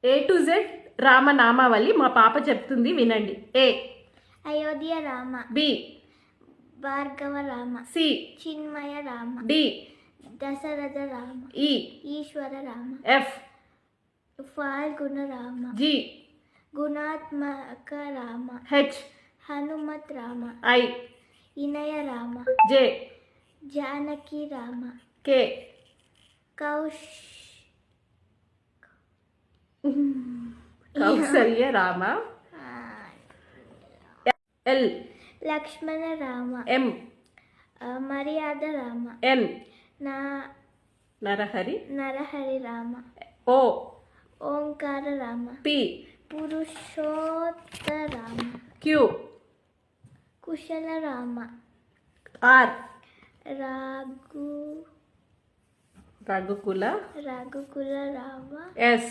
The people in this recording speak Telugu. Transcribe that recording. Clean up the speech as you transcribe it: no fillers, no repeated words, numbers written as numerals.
A to Z రామనామావళి మా పాప చెప్తుంది వినండి. A. Ayodhya Rama. B. Bhargava Rama. C. Chinmaya Rama. D. Dasharatha Rama. E. Eshwara Rama. F. Phalguna Rama. G. గుణాత్మక Rama. H. Hanumat Rama. I. Inaya Rama. J. Janaki Rama. K. Kaushalya Rama. L. Lakshmana Rama. M. మర్యాద రామ. N. నా నరహరి. నరహరి రామ. O. ఓంకార రామ. P. పురుషోత్త రామ. Q. కుశల రామ. R. రఘుకుల రఘుకుల. రామ. S.